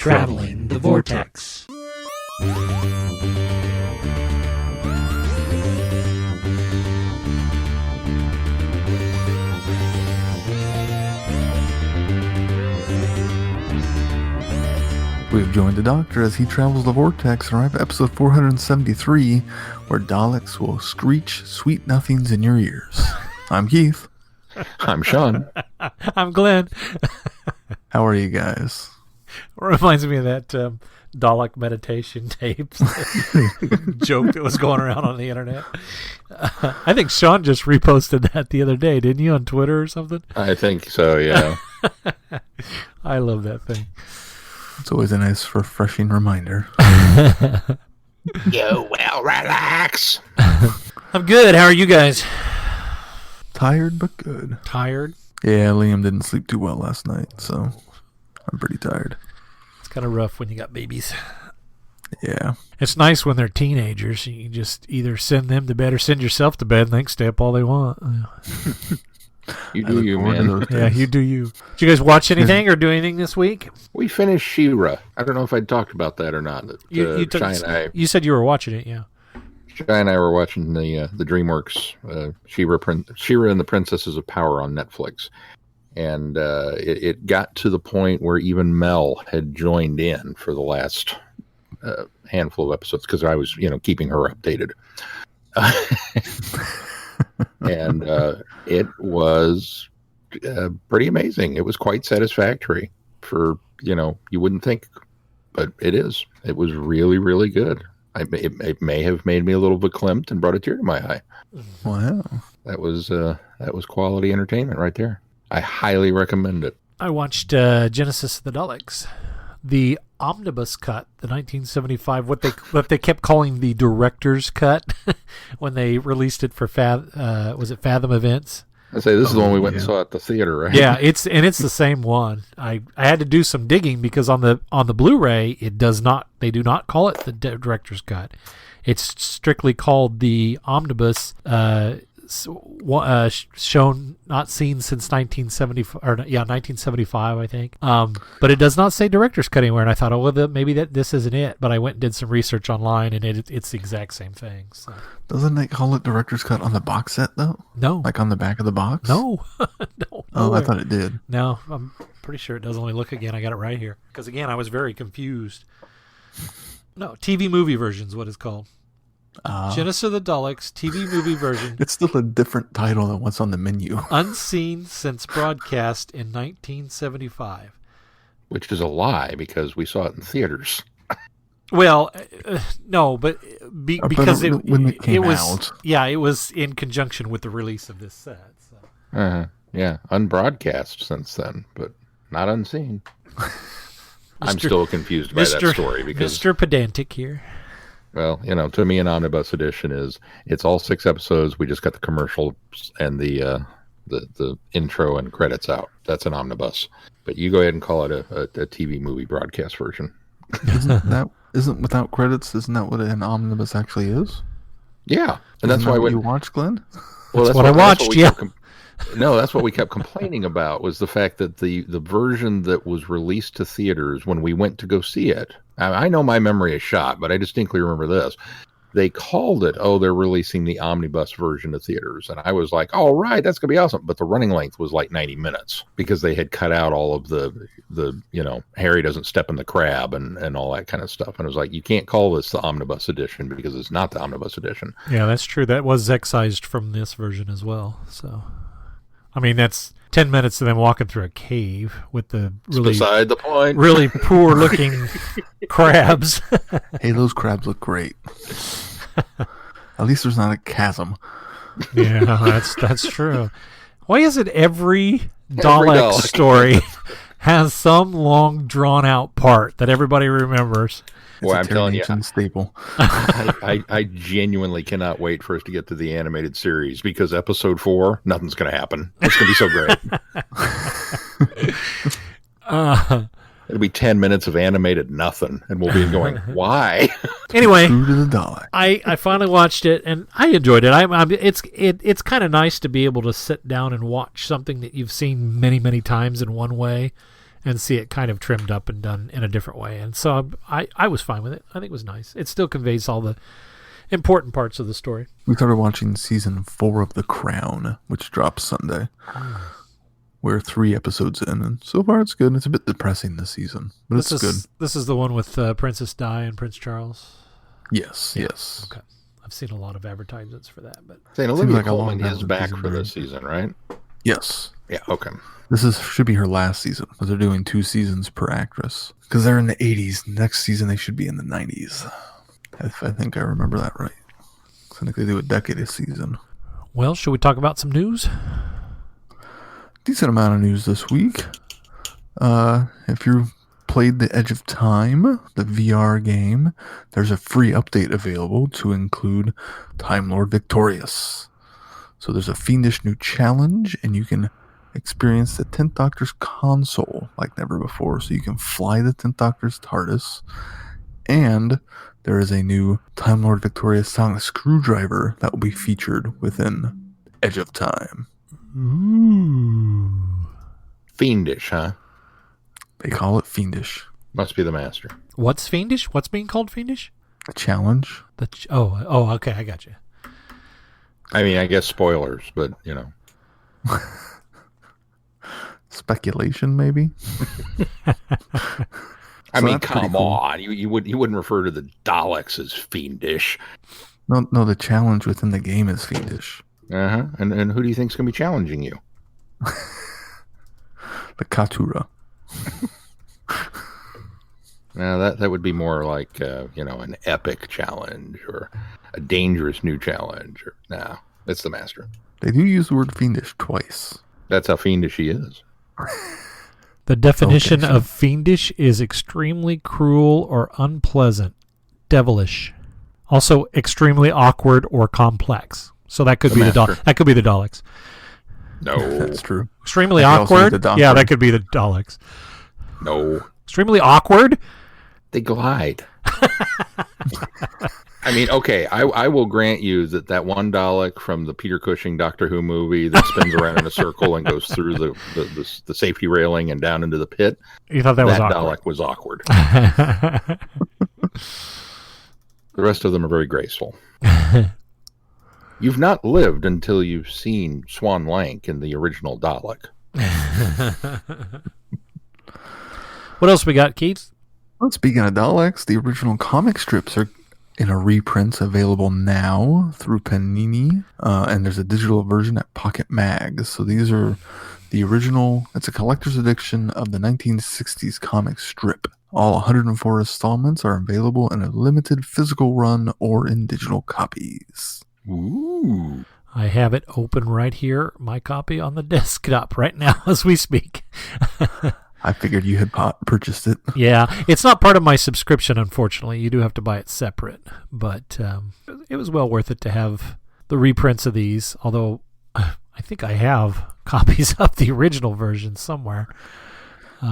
Traveling the Vortex. We've joined the Doctor as he travels the Vortex and arrive at episode 473, where Daleks will screech sweet nothings in your ears. I'm Keith. I'm Sean. I'm Glenn. How are you guys? Reminds me of that Dalek meditation tapes joke that was going around on the internet. I think Sean just reposted that the other day, didn't you, on Twitter or something? I think so, yeah. I love that thing. It's always a nice, refreshing reminder. Yo, well, relax. I'm good. How are you guys? Tired, but good. Tired? Yeah, Liam didn't sleep too well last night, so I'm pretty tired. It's kind of rough when you got babies. Yeah. It's nice when they're teenagers. You can just either send them to bed or send yourself to bed and they can stay up all they want. You do you, man. Yeah, you do you. Did you guys watch anything or do anything this week? We finished She-Ra. I don't know if I talked about that or not. You said you were watching it, yeah. Shai and I were watching the DreamWorks She-Ra and the Princesses of Power on Netflix. And it got to the point where even Mel had joined in for the last handful of episodes because I was, keeping her updated. And it was pretty amazing. It was quite satisfactory for, you wouldn't think, but it is. It was really, really good. It may have made me a little verklempt and brought a tear to my eye. Wow. That was quality entertainment right there. I highly recommend it. I watched Genesis of the Daleks, the omnibus cut, the 1975, what they kept calling the director's cut when they released it for Fathom Events. I say this is the one we went and saw at the theater, right? Yeah, it's the same one. I had to do some digging because on the Blu-ray they do not call it the director's cut. It's strictly called the omnibus shown not seen since 1975 I think, but it does not say director's cut anywhere, and I thought, maybe this isn't it, but I went and did some research online and it's the exact same thing. So. Doesn't it call it director's cut on the box set though? No, like on the back of the box? No. No. Oh, I thought it did. No, I'm pretty sure it does. Only look again. I got it right here because again I was very confused. No, TV movie version is what it's called. Genesis of the Daleks TV movie version. It's still a different title than what's on the menu. Unseen since broadcast in 1975. Which is a lie because we saw it in theaters. Well, no, but because when it came was out. Yeah, it was in conjunction with the release of this set. So. Yeah, unbroadcast since then, but not unseen. I'm still confused by that story because Mr. Pedantic here. Well, to me, an omnibus edition it's all 6 episodes. We just got the commercials and the intro and credits out. That's an omnibus. But you go ahead and call it a TV movie broadcast version. Isn't without credits? Isn't that what an omnibus actually is? Yeah, and that's why you watched, Glenn. Well, that's what I watched. No, that's what we kept complaining about was the fact that the version that was released to theaters when we went to go see it. I know my memory is shot, but I distinctly remember this. They called it, they're releasing the omnibus version to theaters. And I was like, all right, that's going to be awesome. But the running length was like 90 minutes because they had cut out all of the Harry doesn't step in the crab and all that kind of stuff. And I was like, you can't call this the omnibus edition because it's not the omnibus edition. Yeah, that's true. That was excised from this version as well. So, I mean, that's 10 minutes of them walking through a cave with the beside the point. Really poor looking crabs. Hey, those crabs look great. At least there's not a chasm. Yeah, that's true. Why is it every Dalek story has some long drawn out part that everybody remembers? Well, I'm telling you, staple. I genuinely cannot wait for us to get to the animated series because episode 4, nothing's going to happen. It's going to be so great. It'll be 10 minutes of animated nothing, and we'll be going, why? Anyway, True to the Dalek. I finally watched it, and I enjoyed it. It's kind of nice to be able to sit down and watch something that you've seen many, many times in one way, and see it kind of trimmed up and done in a different way. And so I was fine with it. I think it was nice. It still conveys all the important parts of the story. We started watching season 4 of The Crown, which drops Sunday. We're 3 episodes in, and so far it's good. It's a bit depressing this season, but it's good. This is the one with Princess Di and Prince Charles? Yes, yes. Okay. I've seen a lot of advertisements for that. But Saying Olivia like a Colman long is back season, for right? this season, right? Yes. Yeah, okay. This should be her last season, but they're doing 2 seasons per actress. Because they're in the 80s. Next season, they should be in the 90s. If I think I remember that right. I think they do a decade a season. Well, should we talk about some news? Decent amount of news this week. If you played The Edge of Time, the VR game, there's a free update available to include Time Lord Victorious. So there's a fiendish new challenge, and you can experience the 10th Doctor's console like never before. So you can fly the 10th Doctor's TARDIS, and there is a new Time Lord Victorious sonic screwdriver that will be featured within Edge of Time. Ooh. Fiendish, huh? They call it fiendish. Must be the master. What's fiendish? What's being called fiendish? A challenge. Oh, okay, I got you. I mean, I guess spoilers, but, Speculation, maybe? I mean, that's pretty come cool. on. You wouldn't refer to the Daleks as fiendish. No, the challenge within the game is fiendish. Uh-huh. And who do you think's going to be challenging you? The Katura. Now, that would be more like, an epic challenge or a dangerous new challenge. No, it's the master. They do use the word fiendish twice. That's how fiendish he is. The definition Okay, so- of fiendish is extremely cruel or unpleasant, devilish. Also, extremely awkward or complex. So that could The be master. that could be the Daleks. No, That's true. Extremely That could also be awkward. the Doctor. Yeah, that could be the Daleks. no. Extremely awkward. They glide. I mean, okay, I will grant you that one Dalek from the Peter Cushing Doctor Who movie that spins around in a circle and goes through the safety railing and down into the pit. You thought that was awkward. Dalek was awkward. The rest of them are very graceful. You've not lived until you've seen Swan Lank in the original Dalek. What else we got, Keith? Well, speaking of Daleks, the original comic strips are in a reprint available now through Panini, and there's a digital version at Pocket Mags. So these are the original. It's a collector's edition of the 1960s comic strip. All 104 installments are available in a limited physical run or in digital copies. Ooh. I have it open right here, my copy on the desktop right now as we speak. I figured you had purchased it. Yeah, it's not part of my subscription, unfortunately. You do have to buy it separate, but it was well worth it to have the reprints of these, although I think I have copies of the original version somewhere.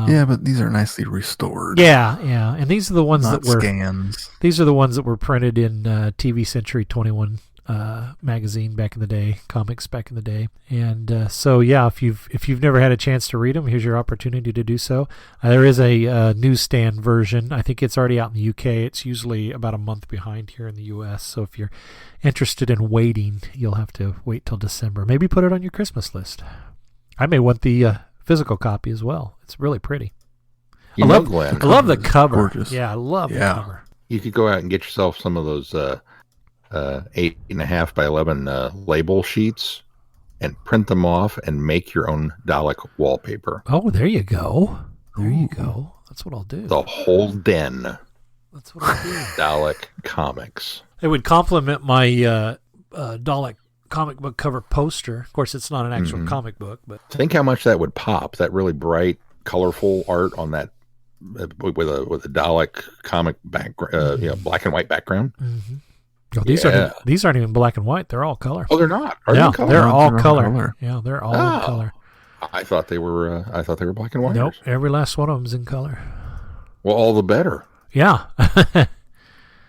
Yeah, but these are nicely restored. Yeah, and these are the ones Not that were scans. These are the ones that were printed in TV Century 21 magazine back in the day, comics back in the day. And so yeah, if you've never had a chance to read them, here's your opportunity to do so. There is a newsstand version. I think it's already out in the UK. It's usually about a month behind here in the US. So if you're interested in waiting, you'll have to wait till December. Maybe put it on your Christmas list. I may want the physical copy as well. It's really pretty. You know, Glenn, I love the cover. Gorgeous. Yeah, I love the cover. you could go out and get yourself some of those 8.5 by 11 label sheets and print them off and make your own Dalek wallpaper. Oh, there you go. There you go. That's what I'll do. The whole den. That's what I'll do. Dalek comics. It would complement my Dalek comic book cover poster. Of course, it's not an actual comic book, but Think how much that would pop. That really bright, colorful art on that with a Dalek comic background, black and white background. mm-hmm. Oh, these aren't even black and white. They're all color. Oh, they're not. Are Yeah, they color? they're all They're all color. color. Yeah, they're all Oh. in color. I thought they were. Black and white. Nope, every last one of them's in color. Well, all the better. Yeah,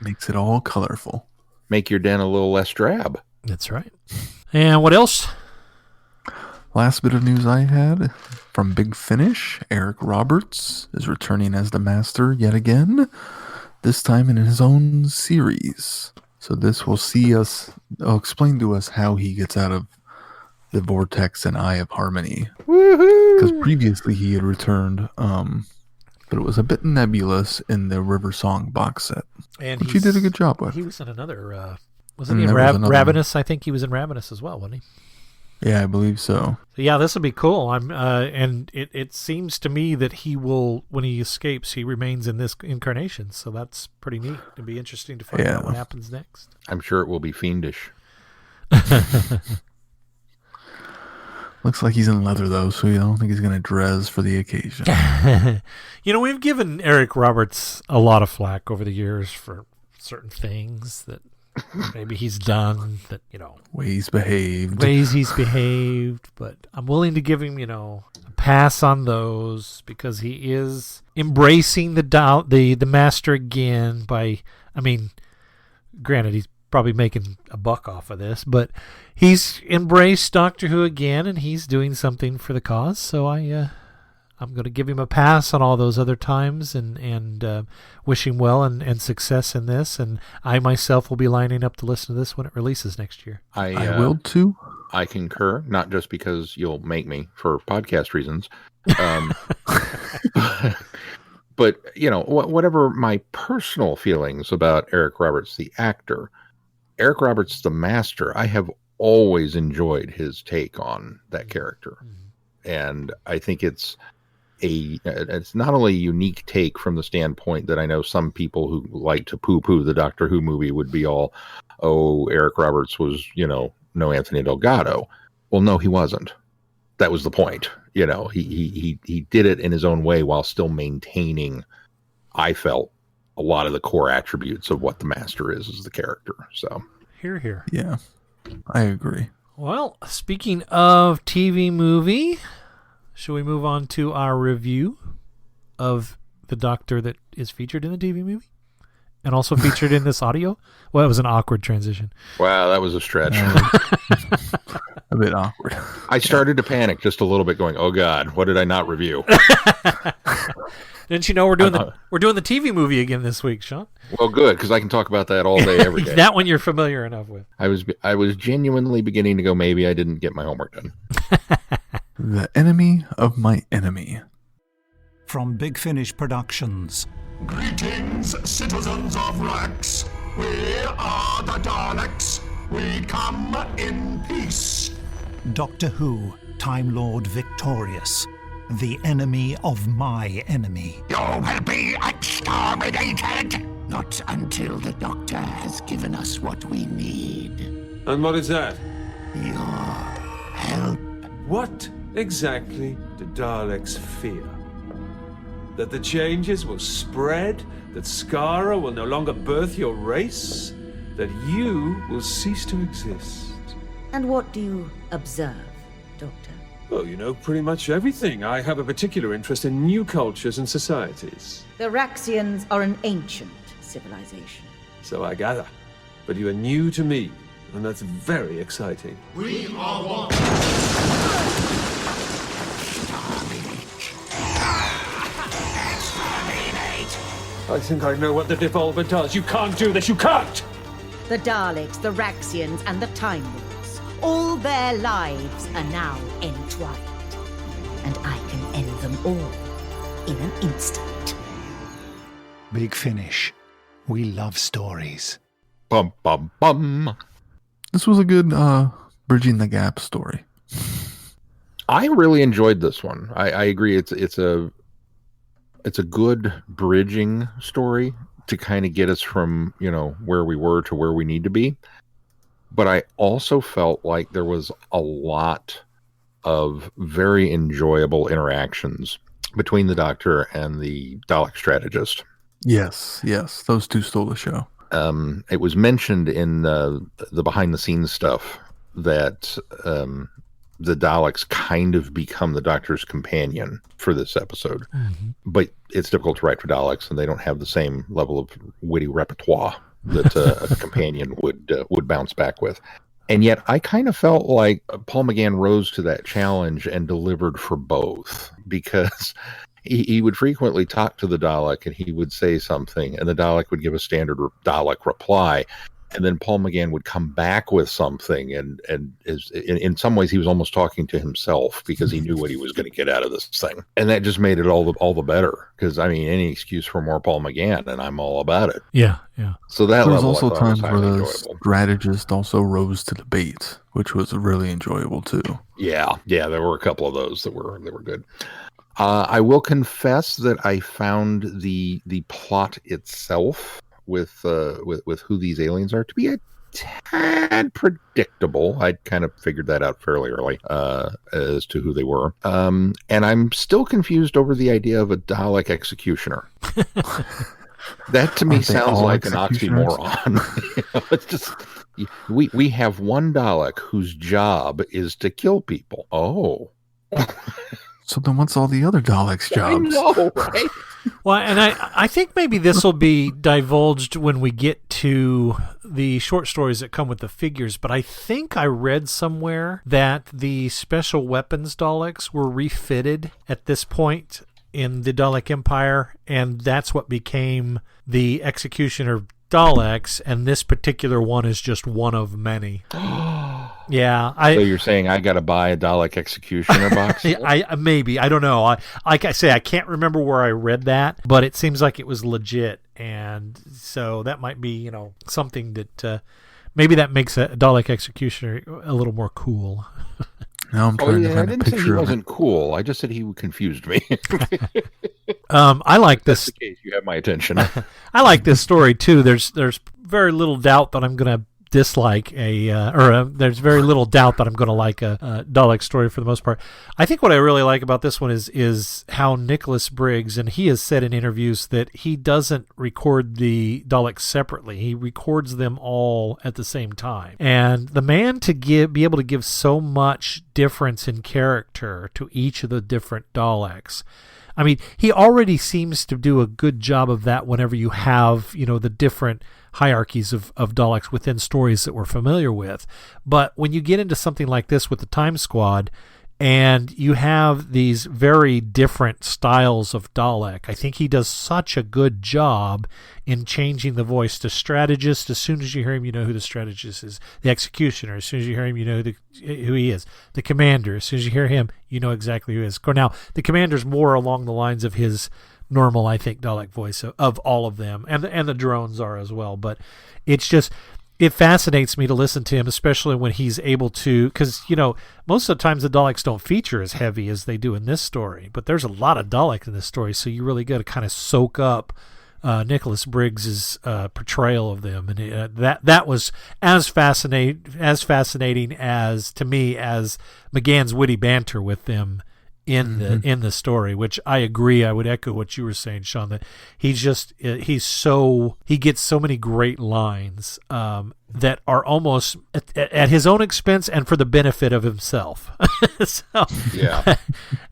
Makes it all colorful. Make your den a little less drab. that's right. And what else? Last bit of news I had from Big Finish, Eric Roberts is returning as the Master yet again, this time in his own series. So this will explain to us how he gets out of the Vortex and Eye of Harmony. Woohoo! Because previously he had returned, but it was a bit nebulous in the River Song box set, which he did a good job with. He was in another, wasn't he in Ravenous? I think he was in Ravenous as well, wasn't he? Yeah, I believe so. Yeah, this will be cool. And it seems to me that he will, when he escapes, he remains in this incarnation. So that's pretty neat. It'll be interesting to find out what happens next. I'm sure it will be fiendish. Looks like he's in leather, though, so I don't think he's going to dress for the occasion. We've given Eric Roberts a lot of flack over the years for certain things that maybe he's done, that, Ways behaved. But I'm willing to give him, a pass on those because he is embracing the Master again by, granted, he's probably making a buck off of this, but he's embraced Doctor Who again, and he's doing something for the cause. So I'm going to give him a pass on all those other times, and wish him well and success in this. And I myself will be lining up to listen to this when it releases next year. I will too. I concur, not just because you'll make me for podcast reasons, but whatever my personal feelings about Eric Roberts, the actor. Eric Roberts, the Master, I have always enjoyed his take on that character. And I think it's not only a unique take from the standpoint that I know some people who like to poo-poo the Doctor Who movie would be all, oh, Eric Roberts was, no Anthony Delgado. Well, no, he wasn't. That was the point. He did it in his own way while still maintaining, I felt, a lot of the core attributes of what the Master is as the character. So Hear. Yeah, I agree. Well, speaking of TV movie, shall we move on to our review of the Doctor that is featured in the TV movie and also featured in this audio? Well, it was an awkward transition. Wow, that was a stretch. A bit awkward. I started to panic just a little bit, going, "Oh God, what did I not review?" Didn't you know we're doing the TV movie again this week, Sean? Well, good, because I can talk about that all day, every day. That one you're familiar enough with. I was genuinely beginning to go, maybe I didn't get my homework done. The Enemy of My Enemy. From Big Finish Productions. Greetings, citizens of Rax. We are the Daleks. We come in peace. Doctor Who, Time Lord Victorious. The enemy of my enemy. You will be exterminated. Not until the Doctor has given us what we need. And what is that? Your help. What exactly do Daleks fear? That the changes will spread? That Skara will no longer birth your race? That you will cease to exist? And what do you observe, Doctor? Oh, you know pretty much everything. I have a particular interest in new cultures and societies. The Raxians are an ancient civilization. So I gather. But you are new to me, and that's very exciting. We are one. I think I know what the devolver does. You can't do this. You can't! The Daleks, the Raxians, and the Time Lords. All their lives are now entwined. And I can end them all in an instant. Big Finish. We love stories. Bum, bum, bum. This was a good bridging the gap story. I really enjoyed this one. I agree. It's a good bridging story to kind of get us from, where we were to where we need to be. But I also felt like there was a lot of very enjoyable interactions between the Doctor and the Dalek strategist. Yes. Those two stole the show. It was mentioned in the behind-the-scenes stuff that the Daleks kind of become the Doctor's companion for this episode. Mm-hmm. But it's difficult to write for Daleks, and they don't have the same level of witty repertoire that a companion would bounce back with. And yet I kind of felt like Paul McGann rose to that challenge and delivered for both, because he would frequently talk to the Dalek and he would say something and the Dalek would give a standard Dalek reply. And then Paul McGann would come back with something, and in some ways he was almost talking to himself because he knew what he was going to get out of this thing, and that just made it all the better. Because I mean, any excuse for more Paul McGann, and I'm all about it. Yeah. So that there was level also I thought was times where highly the enjoyable. strategist also rose to the bait, which was really enjoyable too. Yeah, there were a couple of those that were good. I will confess that I found the plot itself with who these aliens are to be a tad predictable. I'd kind of figured that out fairly early as to who they were. And I'm still confused over the idea of a Dalek executioner. That to me sounds like an oxymoron. It's just we have one Dalek whose job is to kill people. Oh. So then what's all the other Daleks' jobs? I know, right? Well, and I think maybe this will be divulged when we get to the short stories that come with the figures, but I think I read somewhere that the special weapons Daleks were refitted at this point in the Dalek Empire, and that's what became the Executioner Daleks, and this particular one is just one of many. Yeah, so you're saying I got to buy a Dalek Executioner box? Maybe, I don't know. Like I say, I can't remember where I read that, but it seems like it was legit, and so that might be something that maybe that makes a Dalek Executioner a little more cool. Now I'm trying to find I a didn't say he picture of wasn't it. cool. I just said he confused me. I like this. That's the case. You have my attention. I like this story too. There's very little doubt that I'm going to dislike there's very little doubt that I'm going to like a Dalek story for the most part. I think what I really like about this one is how Nicholas Briggs, and he has said in interviews that he doesn't record the Daleks separately. He records them all at the same time. And the man to be able to give so much difference in character to each of the different Daleks. I mean, he already seems to do a good job of that whenever you have, the different hierarchies of Daleks within stories that we're familiar with. But when you get into something like this with the Time Squad, and you have these very different styles of Dalek, I think he does such a good job in changing the voice to strategist. As soon as you hear him, you know who the strategist is. The executioner, as soon as you hear him, you know who he is. The commander, as soon as you hear him, you know exactly who he is. Now, the commander's more along the lines of his normal, I think, Dalek voice of all of them, and the drones are as well. But it's just, it fascinates me to listen to him, especially when he's able to, because most of the times the Daleks don't feature as heavy as they do in this story, but there's a lot of Dalek in this story, so you really got to kind of soak up Nicholas Briggs's portrayal of them, and that was as fascinating as to me as McGann's witty banter with them in the story, which I agree. I would echo what you were saying, Sean, that he gets so many great lines that are almost at his own expense and for the benefit of himself. Yeah.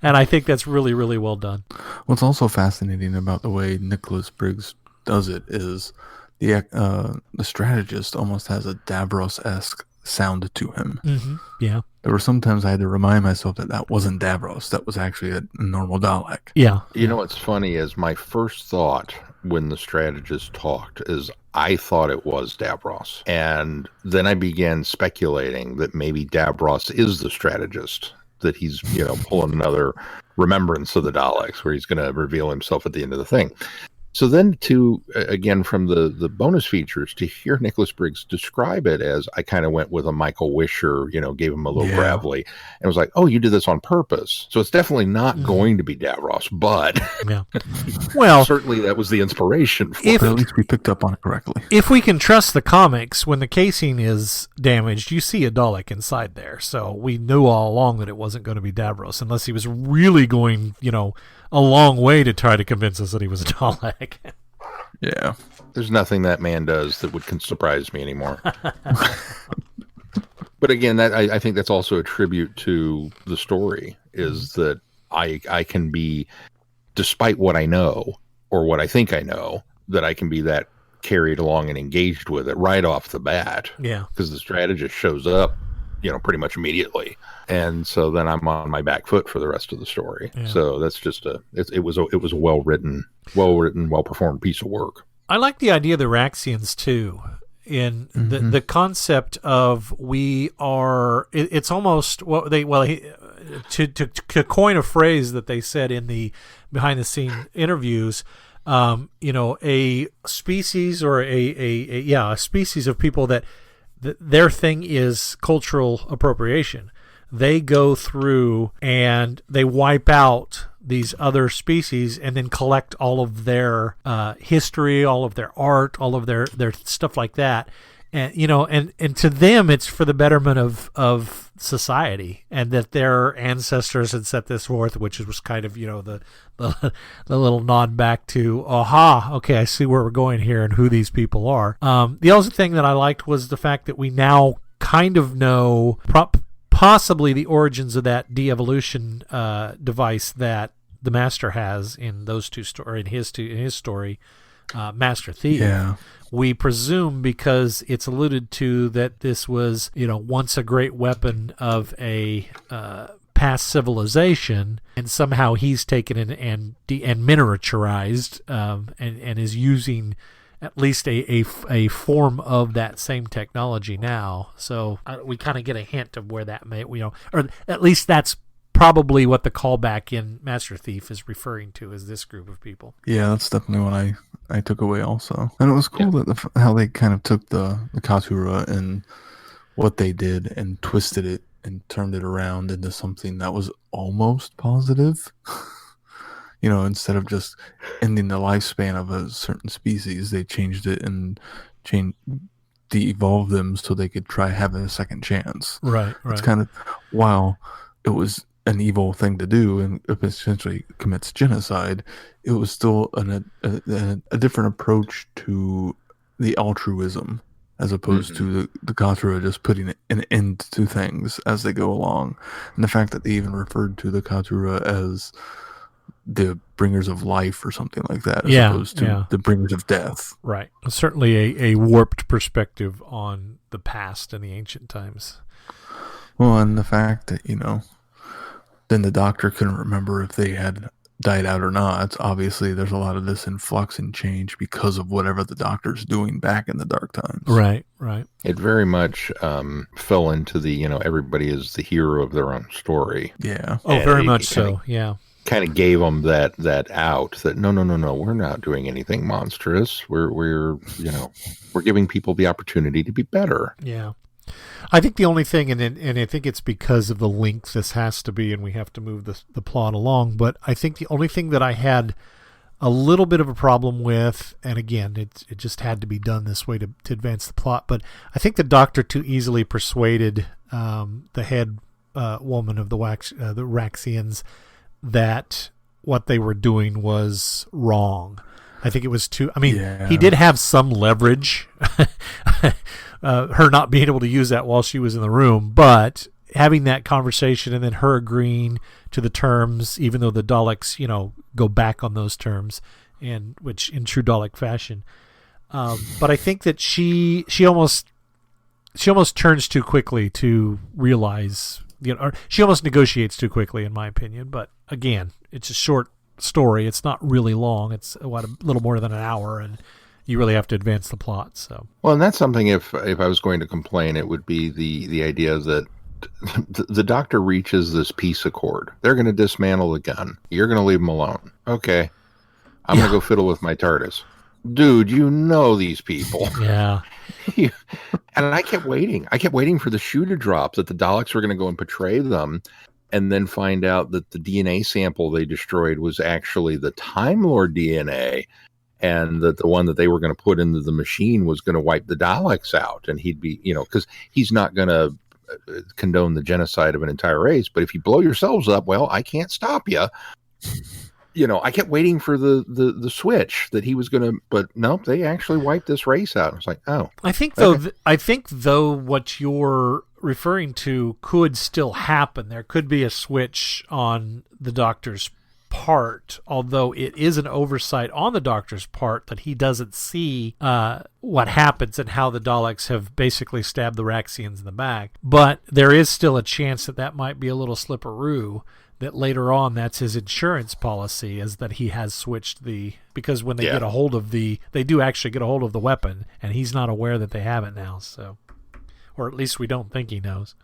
And I think that's really, really well done. What's also fascinating about the way Nicholas Briggs does it is the strategist almost has a Davros-esque sound to him. Mm-hmm. Yeah. There were sometimes I had to remind myself that wasn't Davros. That was actually a normal Dalek. Yeah. What's funny is my first thought when the strategist talked is I thought it was Davros. And then I began speculating that maybe Davros is the strategist, that he's, pulling another remembrance of the Daleks where he's going to reveal himself at the end of the thing. So then again, from the bonus features, to hear Nicholas Briggs describe it as, I kind of went with a Michael Wisher, gave him a little gravelly, and was like, oh, you did this on purpose. So it's definitely not going to be Davros, but well, certainly that was the inspiration for it. But at least we picked up on it correctly. If we can trust the comics, when the casing is damaged, you see a Dalek inside there. So we knew all along that it wasn't going to be Davros, unless he was really going, a long way to try to convince us that he was a Dalek. Yeah. There's nothing that man does that can surprise me anymore. But again, I think that's also a tribute to the story, is that I can be, despite what I know, or what I think I know, that I can be that carried along and engaged with it right off the bat. Yeah. Because the strategist shows up, pretty much immediately. And so then I'm on my back foot for the rest of the story. Yeah. So that's just it was a well-written, well-performed piece of work. I like the idea of the Raxians too. In the concept of it's almost to coin a phrase that they said in the behind the scene interviews, a species or a species of people that their thing is cultural appropriation. They go through and they wipe out these other species and then collect all of their history, all of their art, all of their stuff like that. And and to them it's for the betterment of society, and that their ancestors had set this forth, which was kind of the little nod back to, okay, I see where we're going here and who these people are. The other thing that I liked was the fact that we now kind of know possibly the origins of that de-evolution device that the Master has in those two in his story, Master Thief. Yeah. We presume, because it's alluded to, that this was once a great weapon of a past civilization, and somehow he's taken it and miniaturized and is using at least a form of that same technology now. So we kind of get a hint of where that may, or at least that's probably what the callback in Master Thief is referring to, is this group of people. Yeah, that's definitely what I took away also. And it was cool that how they kind of took the Katura and what they did and twisted it and turned it around into something that was almost positive. Instead of just ending the lifespan of a certain species, they changed it and de-evolved them so they could try having a second chance. Right. It's kind of, while it was an evil thing to do and essentially commits genocide, it was still a different approach to the altruism, as opposed to the Katura just putting an end to things as they go along. And the fact that they even referred to the Katura as the bringers of life or something like that, as opposed to the bringers of death. Right. Certainly a warped perspective on the past and the ancient times. Well, and the fact that, then the doctor couldn't remember if they had died out or not. Obviously, there's a lot of this influx and change because of whatever the doctor's doing back in the dark times. Right. It very much fell into the, everybody is the hero of their own story. Yeah. Oh, and very much so. Yeah. Kind of gave them that out, that no, we're not doing anything monstrous. We're giving people the opportunity to be better. Yeah. I think the only thing, and I think it's because of the length this has to be, and we have to move the plot along, but I think the only thing that I had a little bit of a problem with, and again, it just had to be done this way to advance the plot, but I think the Doctor too easily persuaded the head woman of the Raxians that what they were doing was wrong. I think it was too... he did have some leverage, her not being able to use that while she was in the room, but having that conversation and then her agreeing to the terms, even though the Daleks, go back on those terms, and which in true Dalek fashion. But I think that she almost turns too quickly to realize... or she almost negotiates too quickly, in my opinion. But again, it's a short story. It's not really long. It's a little more than an hour, and you really have to advance the plot. So, well, and that's something. If I was going to complain, it would be the idea that the Doctor reaches this peace accord. They're going to dismantle the gun. You're going to leave them alone. Okay, I'm going to go fiddle with my TARDIS. Dude, these people. Yeah. And I kept waiting. I kept waiting for the shoe to drop, that the Daleks were going to go and portray them, and then find out that the DNA sample they destroyed was actually the Time Lord DNA, and that the one that they were going to put into the machine was going to wipe the Daleks out. And he'd be, because he's not going to condone the genocide of an entire race. But if you blow yourselves up, well, I can't stop you. I kept waiting for the switch that he was going to, but nope, they actually wiped this race out. I was like, oh. I think though what you're referring to could still happen. There could be a switch on the Doctor's part, although it is an oversight on the Doctor's part that he doesn't see what happens and how the Daleks have basically stabbed the Raxians in the back. But there is still a chance that might be a little slipperoo, that later on that's his insurance policy, is that he has switched because when they get a hold of they do actually get a hold of the weapon, and he's not aware that they have it now, so, or at least we don't think he knows.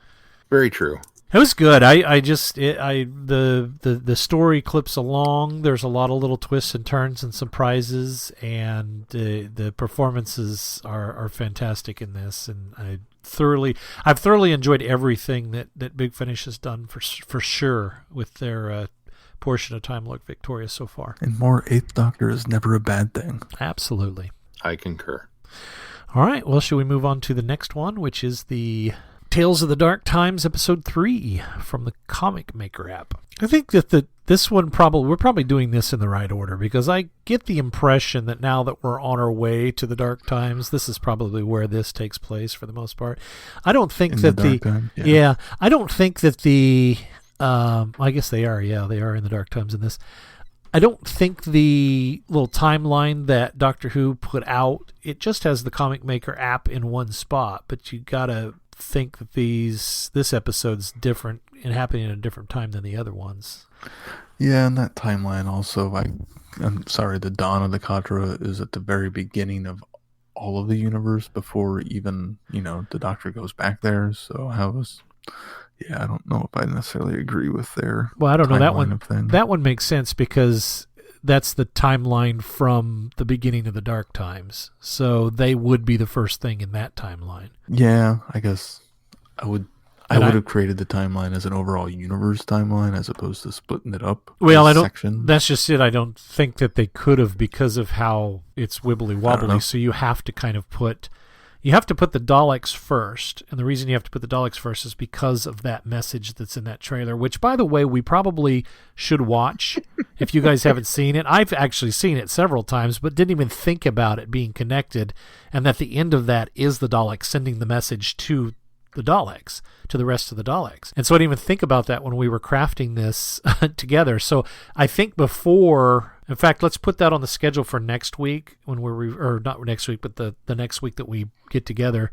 Very true. It was good. The story clips along. There's a lot of little twists and turns and surprises, and the performances are fantastic in this. And I've thoroughly enjoyed everything that Big Finish has done for sure with their portion of Time Lord Victoria so far. And more Eighth Doctor is never a bad thing. Absolutely. I concur. All right. Well, shall we move on to the next one, which is the Tales of the Dark Times, Episode 3 from the Comic Maker app. I think that this one we're probably doing this in the right order, because I get the impression that now that we're on our way to the Dark Times, this is probably where this takes place for the most part. I don't think I don't think that I guess they are. Yeah, they are in the Dark Times in this. I don't think the little timeline that Doctor Who put out, it just has the Comic Maker app in one spot, but you gotta think that this episode's different and happening at a different time than the other ones. Yeah, and that timeline also, I'm sorry, the dawn of the Khadra is at the very beginning of all of the universe before even, the Doctor goes back there. So I don't know if I necessarily agree with their I don't know, that one makes sense because that's the timeline from the beginning of the Dark Times. So they would be the first thing in that timeline. Yeah, I guess I would have created the timeline as an overall universe timeline as opposed to splitting it up. Well, sections. That's just it. I don't think that they could have, because of how it's wibbly wobbly. So you have to kind of put the Daleks first, and the reason you have to put the Daleks first is because of that message that's in that trailer, which, by the way, we probably should watch if you guys haven't seen it. I've actually seen it several times, but didn't even think about it being connected, and that the end of that is the Daleks sending the message to the Daleks, to the rest of the Daleks. And so I didn't even think about that when we were crafting this together. So I think in fact, let's put that on the schedule for next week when or not next week, but the next week that we get together,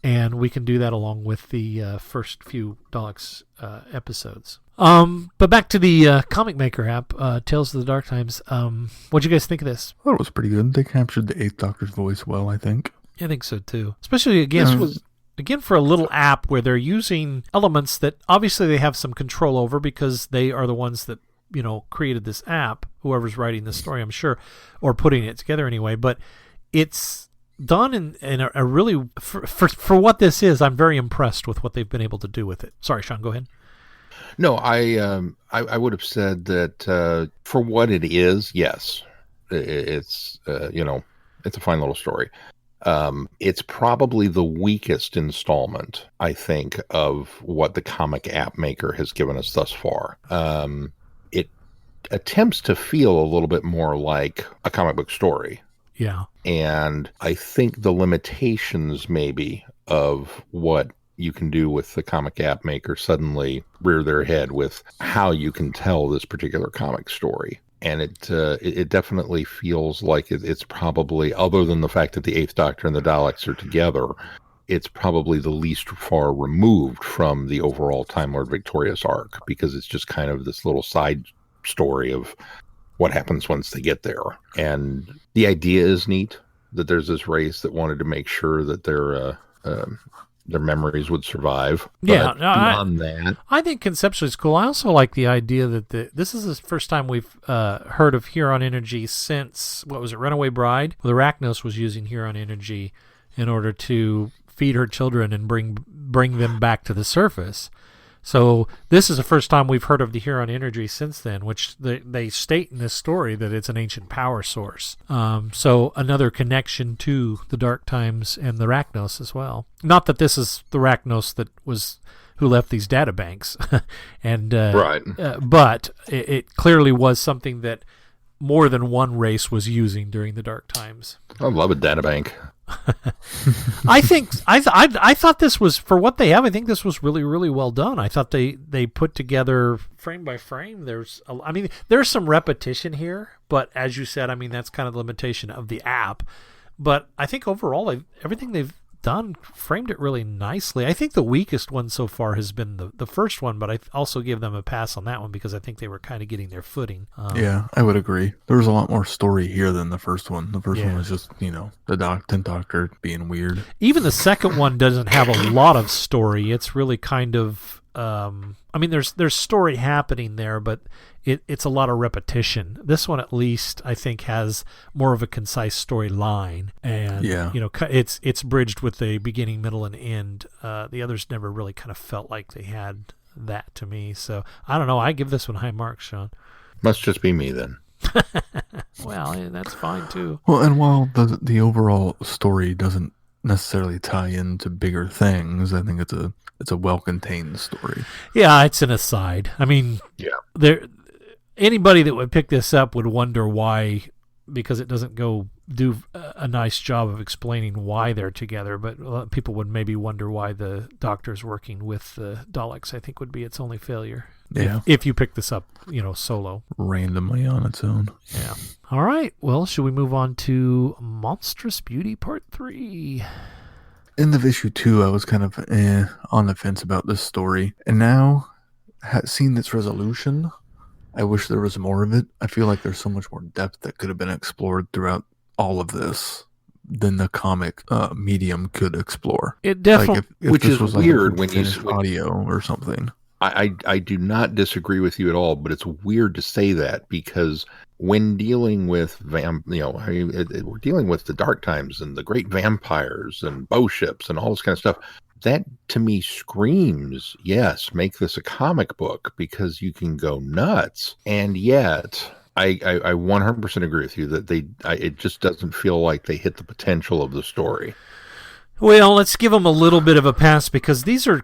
and we can do that along with the first few Daleks episodes. But back to the Comic Maker app, Tales of the Dark Times. What'd you guys think of this? I thought it was pretty good. They captured the Eighth Doctor's voice well, I think. I think so too. Especially again for a little app where they're using elements that obviously they have some control over, because they are the ones that created this app, whoever's writing this story, I'm sure, or putting it together anyway. But it's done in a really, for what this is, I'm very impressed with what they've been able to do with it. Sorry, Sean, go ahead. No, I would have said that for what it is, yes, it's it's a fine little story. It's probably the weakest installment, I think, of what the comic app maker has given us thus far. It attempts to feel a little bit more like a comic book story. Yeah. And I think the limitations maybe of what you can do with the comic app maker suddenly rear their head with how you can tell this particular comic story. And it definitely feels like it's probably, other than the fact that the Eighth Doctor and the Daleks are together, it's probably the least far removed from the overall Time Lord Victorious arc, because it's just kind of this little side story of what happens once they get there. And the idea is neat, that there's this race that wanted to make sure that their memories would survive. Yeah, beyond that, I think conceptually it's cool. I also like the idea that this is the first time we've heard of Huron energy since, what was it, Runaway Bride? Well, the Arachnos was using Huron energy in order to feed her children and bring them back to the surface. So this is the first time we've heard of the Huron energy since then, which they state in this story that it's an ancient power source. So another connection to the Dark Times and the Arachnos as well. Not that this is the Arachnos who left these data banks, and right. But it clearly was something that more than one race was using during the Dark Times. I love a data bank. I think I thought this was, for what they have, I think this was really, really well done. I thought they put together frame by frame. There's some repetition here, but as you said, I mean, that's kind of the limitation of the app. But I think overall, everything they've done framed it really nicely. I think the weakest one so far has been the first one, but I also give them a pass on that one because I think they were kind of getting their footing. Yeah, I would agree. There was a lot more story here than the first one. The first one was just, the 10th Doctor being weird. Even the second one doesn't have a lot of story. It's really kind of, there's story happening there, but it's a lot of repetition. This one, at least, I think, has more of a concise storyline, and it's bridged with the beginning, middle, and end. The others never really kind of felt like they had that to me. So I don't know. I give this one high marks, Sean. Must just be me then. Well, that's fine too. Well, and while the overall story doesn't necessarily tie into bigger things, I think it's a well-contained story. Yeah, it's an aside. I mean, anybody that would pick this up would wonder why, because it doesn't do a nice job of explaining why they're together, but people would maybe wonder why the Doctor's working with the Daleks, I think would be its only failure. Yeah. If you pick this up, solo. Randomly on its own. Yeah. All right. Well, should we move on to Monstrous Beauty Part 3? End of issue 2, I was kind of on the fence about this story. And now, seeing its resolution, I wish there was more of it. I feel like there's so much more depth that could have been explored throughout all of this than the comic medium could explore. It definitely, which is weird when you audio or something. I do not disagree with you at all, but it's weird to say that because when dealing with we're dealing with the dark times and the great vampires and bow ships and all this kind of stuff. That to me screams, yes, make this a comic book because you can go nuts. And yet, I 100% agree with you that it just doesn't feel like they hit the potential of the story. Well, let's give them a little bit of a pass because we're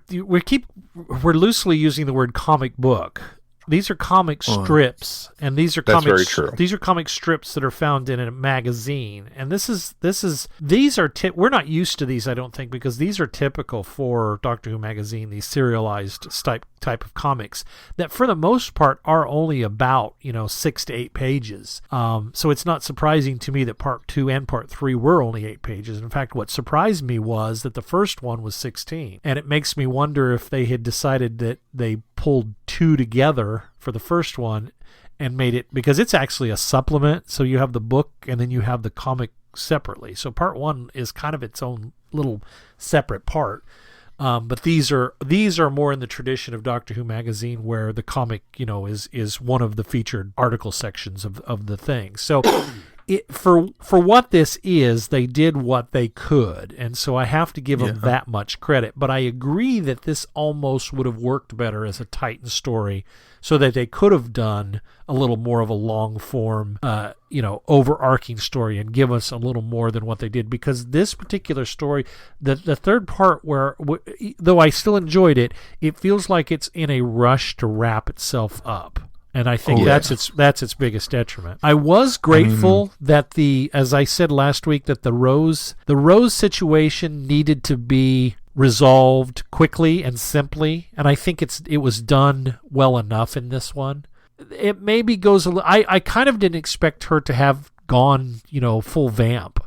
loosely using the word comic book. These are comic strips, and these are very true. These are comic strips that are found in a magazine, and we're not used to these, I don't think, because these are typical for Doctor Who magazine. These serialized type of comics that, for the most part, are only about 6 to 8 pages. So it's not surprising to me that Part 2 and Part 3 were only 8 pages. In fact, what surprised me was that the first one was 16, and it makes me wonder if they had decided that they pulled 2 together for the first one and made it, because it's actually a supplement, so you have the book and then you have the comic separately. So Part 1 is kind of its own little separate part. But these are more in the tradition of Doctor Who magazine, where the comic, is one of the featured article sections of the thing. So for what this is, they did what they could, and so I have to give them that much credit. But I agree that this almost would have worked better as a Titan story, so that they could have done a little more of a long form, overarching story and give us a little more than what they did. Because this particular story, the third part, though I still enjoyed it, it feels like it's in a rush to wrap itself up. And I think that's its biggest detriment. I was grateful that as I said last week, that the Rose situation needed to be resolved quickly and simply, and I think it was done well enough in this one. It maybe goes a little. I kind of didn't expect her to have gone, full vamp,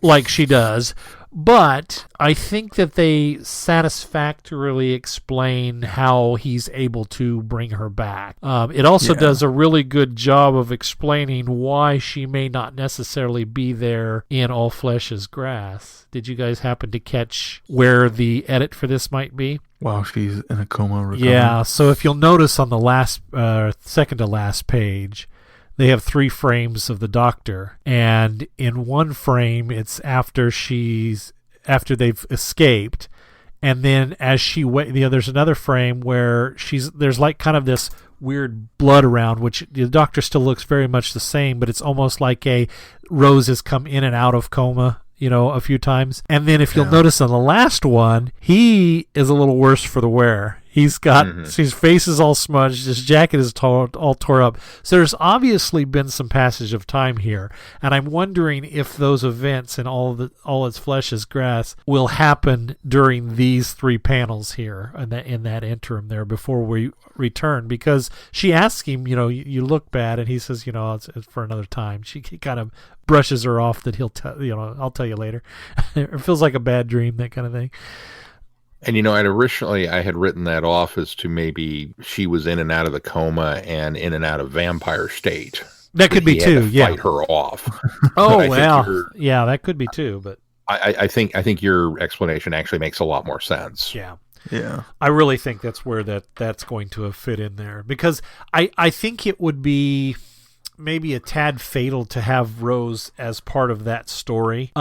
like she does. But I think that they satisfactorily explain how he's able to bring her back. It also does a really good job of explaining why she may not necessarily be there in All Flesh is Grass. Did you guys happen to catch where the edit for this might be? Wow, she's in a coma recovering. Yeah, so if you'll notice on the last, second to last page, they have 3 frames of the Doctor, and in one frame it's after they've escaped, and then as there's another frame where there's like kind of this weird blood around, which the Doctor still looks very much the same, but it's almost like Rose has come in and out of coma, a few times. And then if you'll notice on the last one, he is a little worse for the wear. He's got his face is all smudged. His jacket is all tore up. So there's obviously been some passage of time here, and I'm wondering if those events and all its flesh is grass will happen during these 3 panels here in that interim there before we return. Because she asks him, you look bad, and he says, it's for another time. She kind of brushes her off that he'll I'll tell you later. It feels like a bad dream, that kind of thing. And originally I had written that off as to maybe she was in and out of the coma and in and out of vampire state. That could be too. Yeah, fight her off. Oh well, yeah, that could be too. But I think your explanation actually makes a lot more sense. Yeah. Yeah. I really think that's where that's going to have fit in there, because I think it would be maybe a tad fatal to have Rose as part of that story.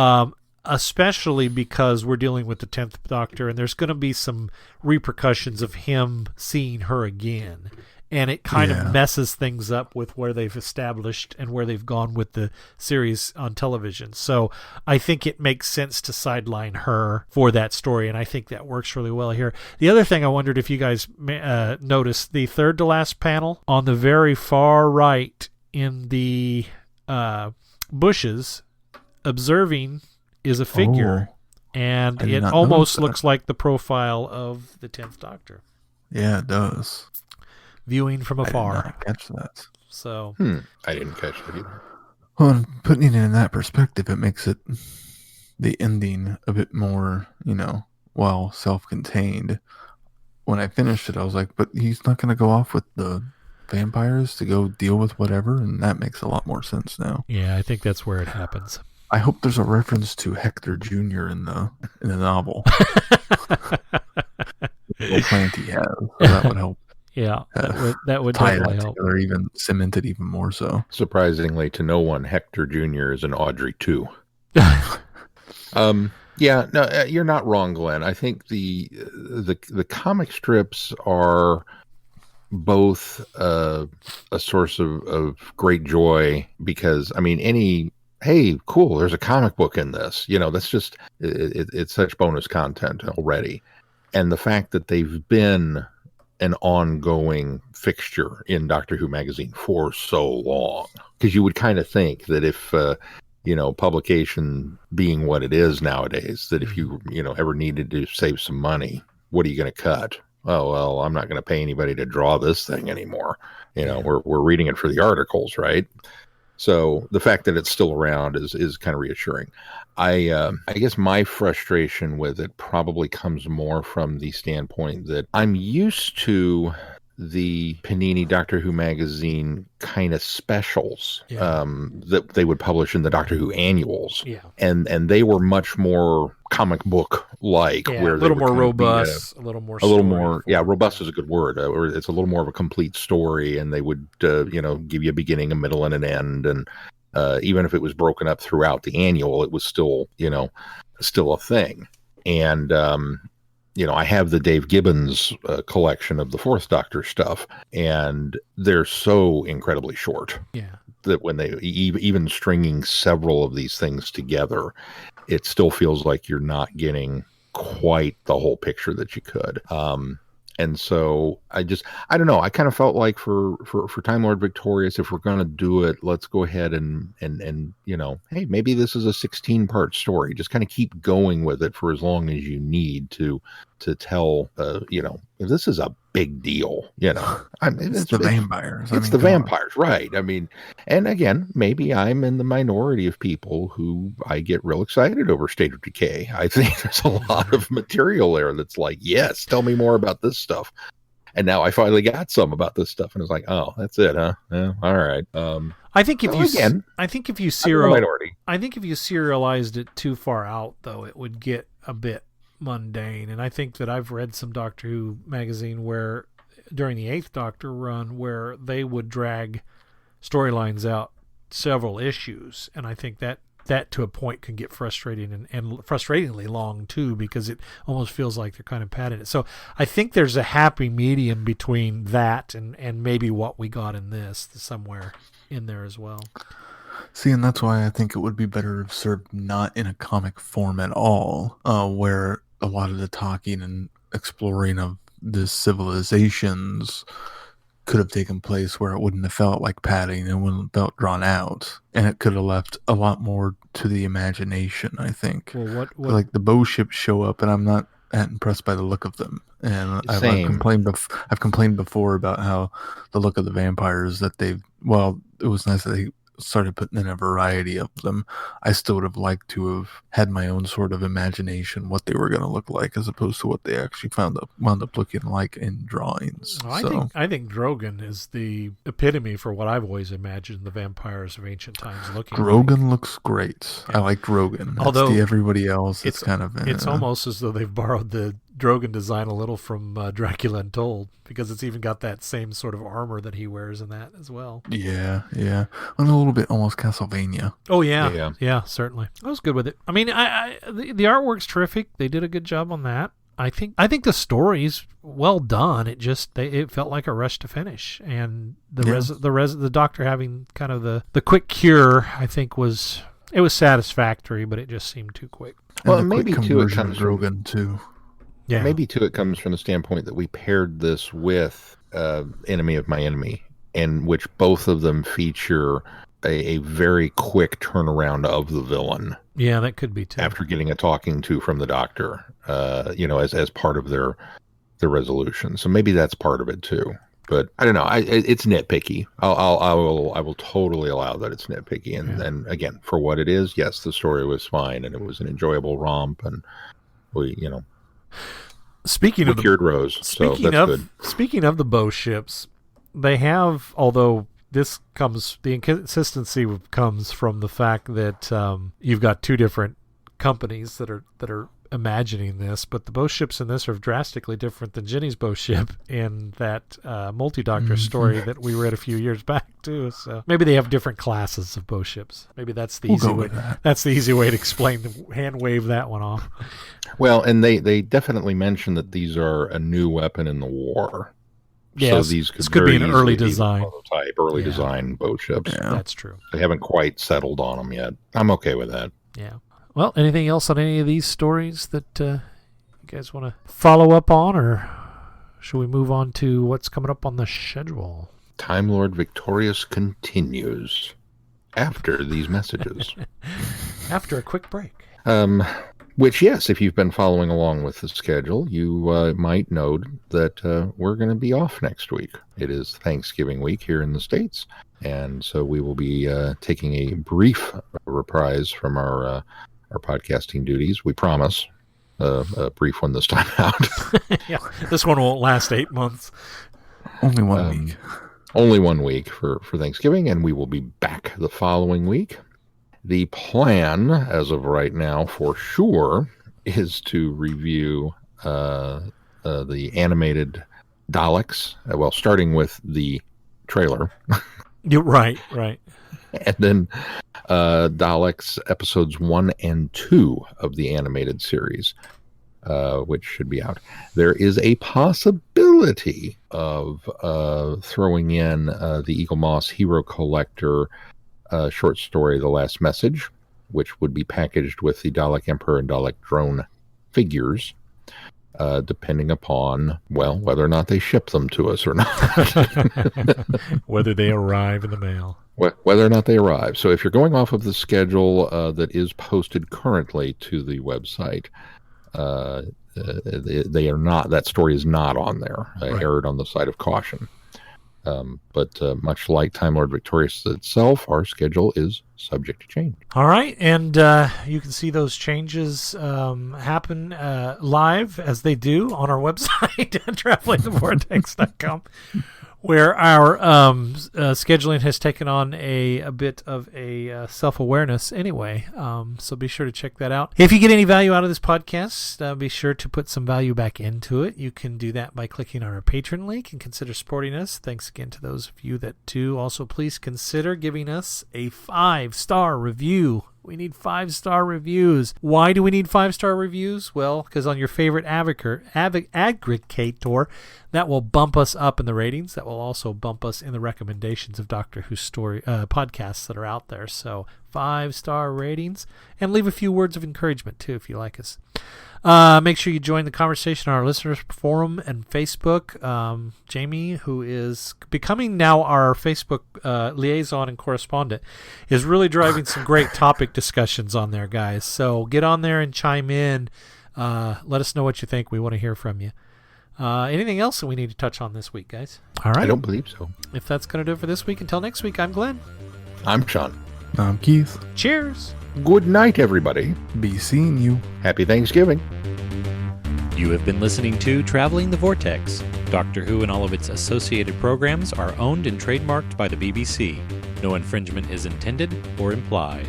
Especially because we're dealing with the 10th Doctor, and there's going to be some repercussions of him seeing her again. And it kind of messes things up with where they've established and where they've gone with the series on television. So I think it makes sense to sideline her for that story, and I think that works really well here. The other thing I wondered if you guys noticed, the third to last panel on the very far right in the bushes, observing is a figure, and it almost looks like the profile of the 10th Doctor. Yeah, it does. Viewing from afar. I did not catch that. So I didn't catch it either. Well, putting it in that perspective, it makes the ending a bit more, self-contained. When I finished it, I was like, but he's not going to go off with the vampires to go deal with whatever, and that makes a lot more sense now. Yeah, I think that's where it happens. I hope there's a reference to Hector Jr. in the novel. Little plant he has, so that would help. Yeah, that would tie definitely that help. Together, even cement it even more so. Surprisingly to no one, Hector Jr. is an Audrey too. Yeah, no, you're not wrong, Glenn. I think the comic strips are both a source of great joy, because hey, cool, there's a comic book in this. That's just it's such bonus content already, and the fact that they've been an ongoing fixture in Doctor Who magazine for so long, because you would kind of think that if publication being what it is nowadays, that if you ever needed to save some money, what are you going to cut? Oh, well, I'm not going to pay anybody to draw this thing anymore. We're reading it for the articles, right? So the fact that it's still around is kind of reassuring. I guess my frustration with it probably comes more from the standpoint that I'm used to the Panini Doctor Who magazine kind of specials that they would publish in the Doctor Who annuals. Yeah. And they were much more comic book like, where a little more robust, a little more robust is a good word. Or it's a little more of a complete story, and they would give you a beginning, a middle, and an end, and even if it was broken up throughout the annual, it was still a thing. And I have the Dave Gibbons collection of the Fourth Doctor stuff, and they're so incredibly short. Yeah. That when they even stringing several of these things together, it still feels like you're not getting quite the whole picture that you could. And so I don't know. I kind of felt like for Time Lord Victorious, if we're going to do it, let's go ahead and hey, maybe this is a 16-part story. Just kind of keep going with it for as long as you need to tell, this is a big deal, it's the vampires. It's the vampires, right? And again, maybe I'm in the minority of people who I get real excited over State of Decay. I think there's a lot of material there that's like, yes, tell me more about this stuff. And now I finally got some about this stuff, and it's like, oh, that's it, huh? Yeah, all right. I think if you serialized it too far out, though, it would get a bit mundane. And I think that I've read some Doctor Who magazine where during the 8th Doctor run where they would drag storylines out several issues, and I think that to a point can get frustrating and frustratingly long too, because it almost feels like they're kind of padding it. So I think there's a happy medium between that and maybe what we got in this somewhere in there as well. See, and that's why I think it would be better if served not in a comic form at all, where a lot of the talking and exploring of the civilizations could have taken place where it wouldn't have felt like padding and wouldn't have felt drawn out, and it could have left a lot more to the imagination, I think. Well, what Like the bow ships show up and I'm not that impressed by the look of them, and I've complained before about how the look of the vampires that it was nice that they started putting in a variety of them. I still would have liked to have had my own sort of imagination what they were going to look like, as opposed to what they actually wound up looking like in drawings. Well, I think Drogon is the epitome for what I've always imagined the vampires of ancient times looking Drogon like. looks great. Yeah. I like Drogon. Although everybody else, it's kind of it's almost as though they've borrowed the Drogon design a little from Dracula Untold, because it's even got that same sort of armor that he wears in that as well. Yeah, and a little bit almost Castlevania. Oh yeah, certainly. I was good with it. I mean, the artwork's terrific. They did a good job on that. I think the story's well done. It felt like a rush to finish, and the doctor having kind of the quick cure, I think was satisfactory, but it just seemed too quick. Well, and maybe too it comes from Drogon too. Yeah. Maybe too it comes from the standpoint that we paired this with Enemy of My Enemy, in which both of them feature a very quick turnaround of the villain. Yeah, that could be too. After getting a talking to from the doctor, as part of their resolution. So maybe that's part of it too. But I don't know. It's nitpicky. I will totally allow that it's nitpicky. And again, for what it is, yes, the story was fine and it was an enjoyable romp, and we cured Rose. So that's good. Speaking of the bow ships, they have, although the inconsistency comes from the fact that you've got two different companies that are imagining this, but the bow ships in this are drastically different than Ginny's bow ship in that multi-doctor story that we read a few years back too. So maybe they have different classes of bow ships. Maybe that's the easy way. That's the easy way to explain hand wave that one off. Well, and they definitely mention that these are a new weapon in the war. Yes, so these could be an early design. Design boat ships. Yeah. That's true. They haven't quite settled on them yet. I'm okay with that. Yeah. Well, anything else on any of these stories that you guys want to follow up on, or should we move on to what's coming up on the schedule? Time Lord Victorious continues after these messages. After a quick break. Which, yes, if you've been following along with the schedule, you might note that we're going to be off next week. It is Thanksgiving week here in the States, and so we will be taking a brief reprise from our podcasting duties. We promise a brief one this time out. Yeah, this one won't last 8 months. Only 1 week. Only 1 week for Thanksgiving, and we will be back the following week. The plan, as of right now, for sure, is to review the animated Daleks. Well, starting with the trailer. You're right. And then Daleks episodes 1 and 2 of the animated series, which should be out. There is a possibility of throwing in the Eagle Moss Hero Collector short story, The Last Message, which would be packaged with the Dalek Emperor and Dalek Drone figures, depending upon, whether or not they ship them to us or not. Whether they arrive in the mail. Whether or not they arrive. So if you're going off of the schedule that is posted currently to the website, they are not. That story is not on there. I erred on the side of caution. But much like Time Lord Victorious itself, our schedule is subject to change. All right, and you can see those changes happen live as they do on our website at travelingthevortex.com, where our scheduling has taken on a bit of a self-awareness anyway. So be sure to check that out. If you get any value out of this podcast, be sure to put some value back into it. You can do that by clicking on our Patreon link and consider supporting us. Thanks again to those of you that do. Also, please consider giving us a 5-star review. We need 5-star reviews. Why do we need 5-star reviews? Well, because on your favorite aggregator, that will bump us up in the ratings. That will also bump us in the recommendations of Doctor Who story podcasts that are out there. So 5-star ratings, and leave a few words of encouragement, too, if you like us. Make sure you join the conversation on our listeners forum and Facebook. Jamie, who is becoming now our Facebook liaison and correspondent, is really driving some great topic discussions on there, guys. So get on there and chime in. Let us know what you think. We want to hear from you. Anything else that we need to touch on this week, guys? All right. I don't believe so. If that's going to do it for this week, until next week, I'm Glenn. I'm Sean. I'm Keith. Cheers. Good night, everybody. Be seeing you. Happy Thanksgiving. You have been listening to Traveling the Vortex. Doctor Who and all of its associated programs are owned and trademarked by the BBC. No infringement is intended or implied.